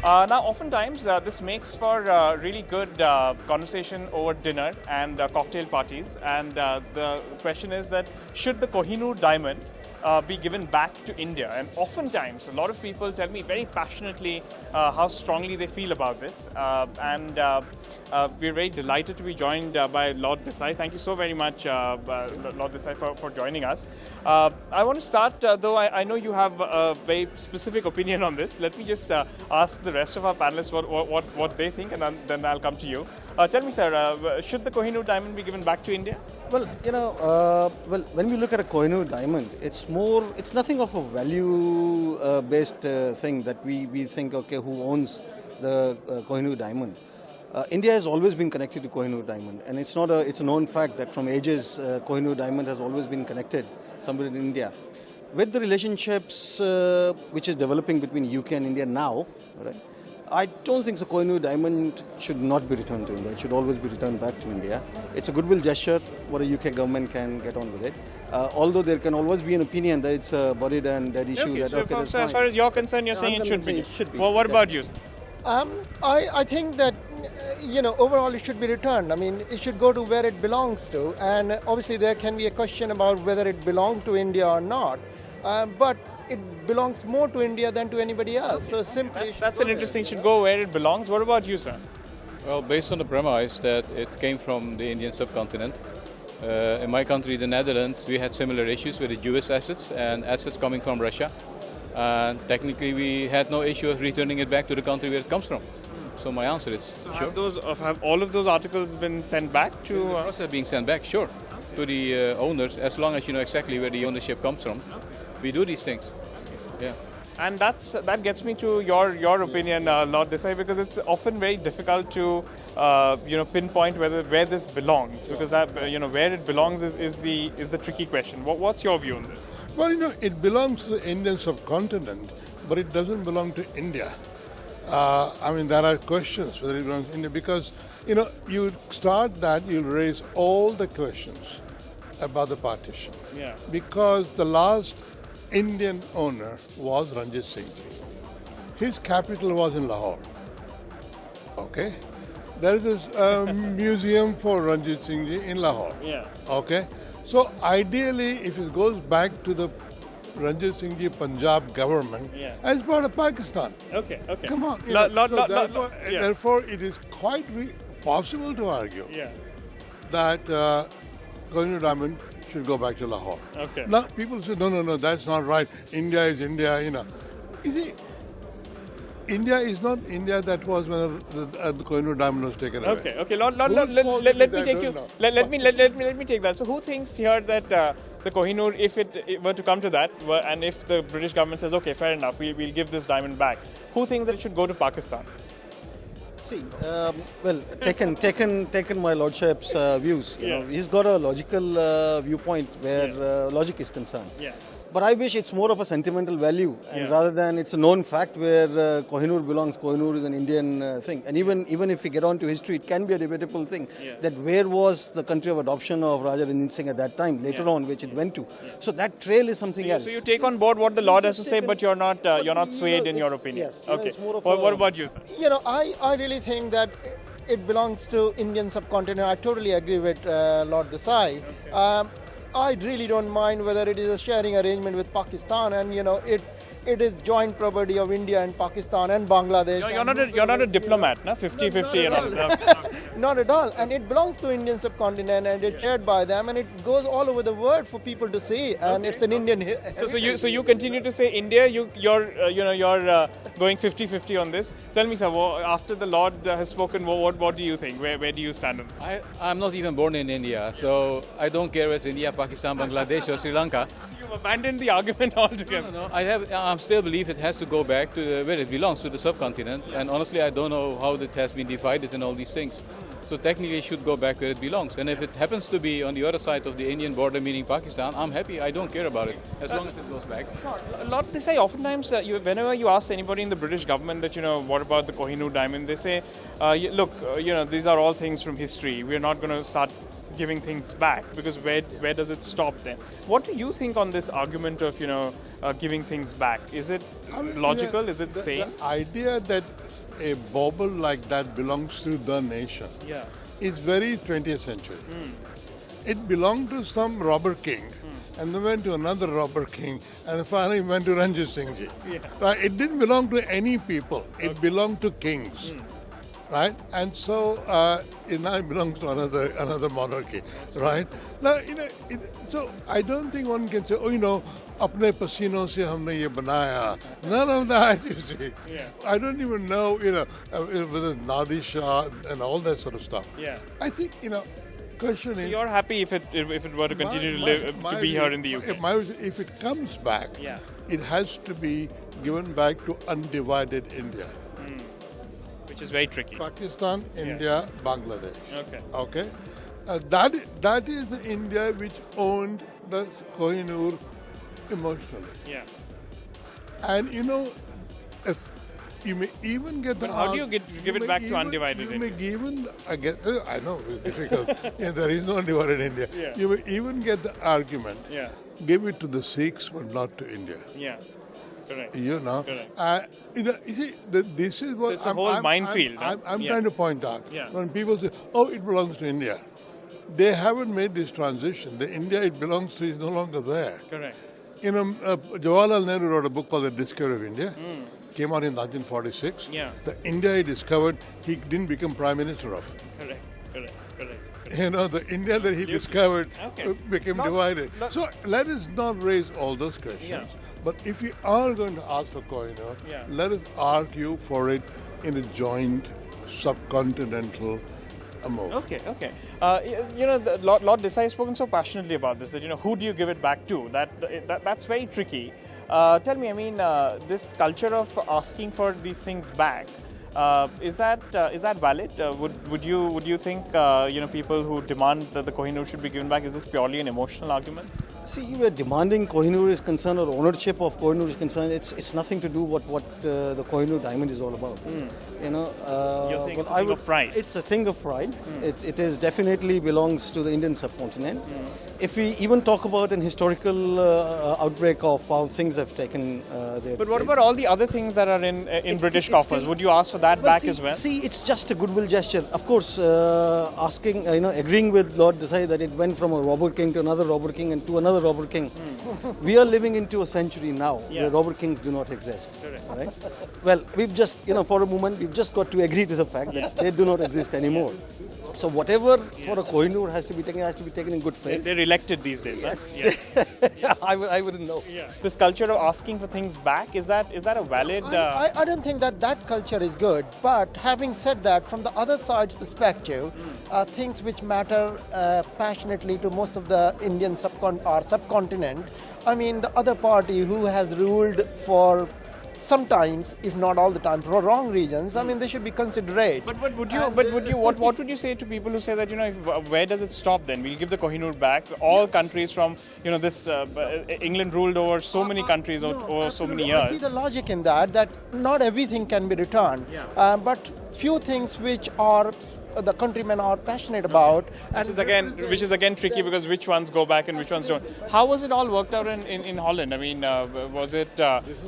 Now, oftentimes, this makes for really good conversation over dinner and cocktail parties. And the question is that should the Kohinoor diamond be given back to India? And oftentimes, a lot of people tell me very passionately how strongly they feel about this. We're very delighted to be joined by Lord Desai. Thank you so very much, Lord Desai, for joining us. I want to start, though I know you have a very specific opinion on this. Let me just ask the rest of our panelists what they think, and then I'll come to you. Tell me, sir, should the Kohinoor diamond be given back to India? Well, when we look at a Kohinoor diamond, it's nothing of a value-based thing that we think, okay, who owns the Kohinoor diamond. India has always been connected to Kohinoor diamond, and it's a known fact that from ages, Kohinoor diamond has always been connected somewhere in India. With the relationships which is developing between UK and India now, right? I don't think the Kohinoor diamond should not be returned to India. It should always be returned back to India. It's a goodwill gesture what a UK government can get on with it. Although there can always be an opinion that it's a buried and dead issue. Okay, that's so as far as you're concerned, you're saying it should be. Well, what about you, sir? I think that overall it should be returned. I mean, it should go to where it belongs to, and obviously there can be a question about whether it belongs to India or not. But it belongs more to India than to anybody else. So simply, That's an interesting. Should go where it belongs. What about you, sir? Well, based on the premise that it came from the Indian subcontinent. In my country, the Netherlands, we had similar issues with the US assets and assets coming from Russia. And technically, we had no issue of returning it back to the country where it comes from. So my answer is sure. Have all of those articles been sent back to? The process being sent back, sure, to the owners, as long as you know exactly where the ownership comes from. We do these things. Yeah. And that gets me to your opinion, Lord Desai, because it's often very difficult to pinpoint where this belongs, because that where it belongs is the tricky question. What's your view on this? Well, it belongs to the Indian subcontinent, but it doesn't belong to India. There are questions whether it belongs to India because, you start that, you'll raise all the questions about the partition. Yeah. Because the last Indian owner was Ranjit Singh Ji. His capital was in Lahore. Okay? There is this museum for Ranjit Singh Ji in Lahore. Yeah. Okay? So ideally, if it goes back to the Ranjit Singh Ji Punjab government, as part of Pakistan. Okay. Come on. Therefore, it is quite possible to argue that Kohinoor diamond should go back to Lahore. Okay. Now, people say, no, that's not right. India is India, You see, India is not India that was when the Kohinoor diamond was taken away. Okay. Let me take you. Let me take that. So, who thinks here that the Kohinoor, if it were to come to that, and if the British government says, okay, fair enough, we'll give this diamond back, who thinks that it should go to Pakistan? See, taken my lordship's views. He's got a logical viewpoint where logic is concerned. Yeah. But I wish it's more of a sentimental value, and rather than it's a known fact where Kohinoor belongs. Kohinoor is an Indian thing, and even if we get on to history, it can be a debatable thing. That where was the country of adoption of Raja Ranjit Singh at that time? Later on, which it went to. So that trail is something else. So you take on board what the Lord has to say, but you're not swayed in your opinion. Yes. Okay. It's more of What about you, sir? I really think that it belongs to Indian subcontinent. I totally agree with Lord Desai. I really don't mind whether it is a sharing arrangement with Pakistan, and it is joint property of India and Pakistan and Bangladesh. You're not a diplomat, no? 50-50. Not at all. And it belongs to Indian subcontinent, and it's shared by them, and it goes all over the world for people to see. And it's an Indian. So you continue to say India. You're going 50-50 on this. Tell me, sir, after the Lord has spoken, what do you think? Where do you stand on it? I'm not even born in India, so I don't care whether it's India, Pakistan, Bangladesh, or Sri Lanka. You've abandoned the argument altogether. No. I still believe it has to go back to where it belongs, to the subcontinent. And honestly, I don't know how it has been divided and all these things. So technically, it should go back where it belongs. And if it happens to be on the other side of the Indian border, meaning Pakistan, I'm happy. I don't care about it, as long as it goes back. Sure. Lord Desai, oftentimes, whenever you ask anybody in the British government that, what about the Kohinoor diamond, they say, look, these are all things from history. We're not going to start giving things back, because where does it stop then? What do you think on this argument of giving things back? Is it logical? Is it sane? The idea that a bauble like that belongs to the nation. Yeah. It's very 20th century. It belonged to some robber king, and then went to another robber king, and finally went to Ranjit Singh Ji. Yeah. Right? It didn't belong to any people. It belonged to kings. Right? And so it now belongs to another monarchy. Right? Now, so I don't think one can say, apne pasino se humne ye banaya. None of that, you see. Yeah. I don't even know, whether Nadi Shah and all that sort of stuff. Yeah. I think, question So is. you're happy if it were to continue to live to be here in the UK? If it comes back, Yeah. it has to be given back to undivided India. Which is very tricky. Pakistan, India, Bangladesh. Okay. Okay? That is the India which owned the Kohinoor emotionally. Yeah. And if you may even get the. But how do you give it back to undivided You may India? even, I know it's difficult. There is no undivided India. Yeah. You may even get the argument. Yeah. Give it to the Sikhs, but not to India. Yeah. Correct. Correct. You see, this is what It's a whole minefield, I'm yeah. trying to point out. Yeah. When people say, "Oh, it belongs to India," they haven't made this transition. The India it belongs to is no longer there. Correct. Jawaharlal Nehru wrote a book called The Discovery of India. Came out in 1946. Yeah. The India he discovered, he didn't become prime minister of. Correct. The India that he discovered Okay. became divided. So let us not raise all those questions. Yeah. But if we are going to ask for Kohinoor, Yeah. let us argue for it in a joint subcontinental move. Okay. Lord Desai has spoken so passionately about this that who do you give it back to? That's very tricky. Tell me, this culture of asking for these things back. Is that valid? Would you think people who demand that the Kohinoor should be given back, is this purely an emotional argument? See, we're demanding Kohinoor is concerned or ownership of Kohinoor is concerned. It's nothing to do what the Kohinoor diamond is all about. You're saying it's a I thing of pride. It's a thing of pride. It is definitely belongs to the Indian subcontinent. If we even talk about an historical outbreak of how things have taken their. But what place. about all the other things that are in British coffers? Would you ask for that back see, as well? See, it's just a goodwill gesture. Of course, agreeing with Lord Desai that it went from a robber king to another robber king and to another robber king. We are living into a century now where robber kings do not exist. Correct. Right? Well, we've just, for a moment, we've just got to agree to the fact that they do not exist anymore. So whatever for a Kohinoor has to be taken in good faith. They're elected these days. Yes. Huh? Yeah. I wouldn't know. This culture of asking for things back, is that a valid? I don't think that culture is good. But having said that, from the other side's perspective, things which matter passionately to most of the Indian subcontinent, the other party who has ruled for sometimes, if not all the time, for wrong reasons, they should be considerate. But what would you say to people who say that where does it stop then? We'll give the Kohinoor back. All countries from this England ruled over so many countries over so many years. I see the logic in that not everything can be returned, but few things which are the countrymen are passionate about, Which is again tricky because which ones go back and which ones don't. How was it all worked out in Holland? Was it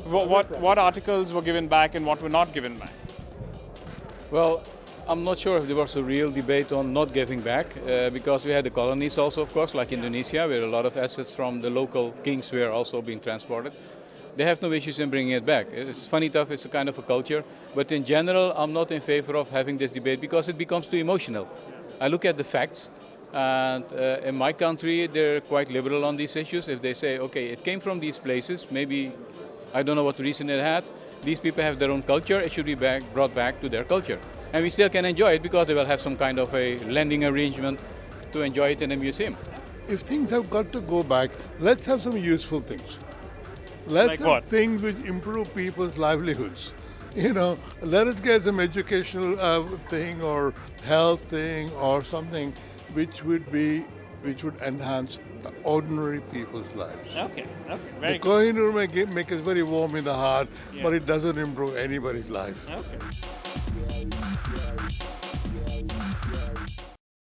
what articles were given back and what were not given back? Well, I'm not sure if there was a real debate on not giving back, because we had the colonies also, of course, like Indonesia, where a lot of assets from the local kings were also being transported. They have no issues in bringing it back. It's funny tough, it's a kind of a culture, but in general, I'm not in favor of having this debate because it becomes too emotional. I look at the facts, and in my country, they're quite liberal on these issues. If they say, okay, it came from these places, maybe, I don't know what reason it had, these people have their own culture, it should be brought back to their culture. And we still can enjoy it because they will have some kind of a lending arrangement to enjoy it in a museum. If things have got to go back, let's have some useful things. Let's Like have what? things which improve people's livelihoods. Let us get some educational thing or health thing or something which would enhance the ordinary people's lives. Okay, very The good. Kohinoor may make us very warm in the heart, but it doesn't improve anybody's life. Okay.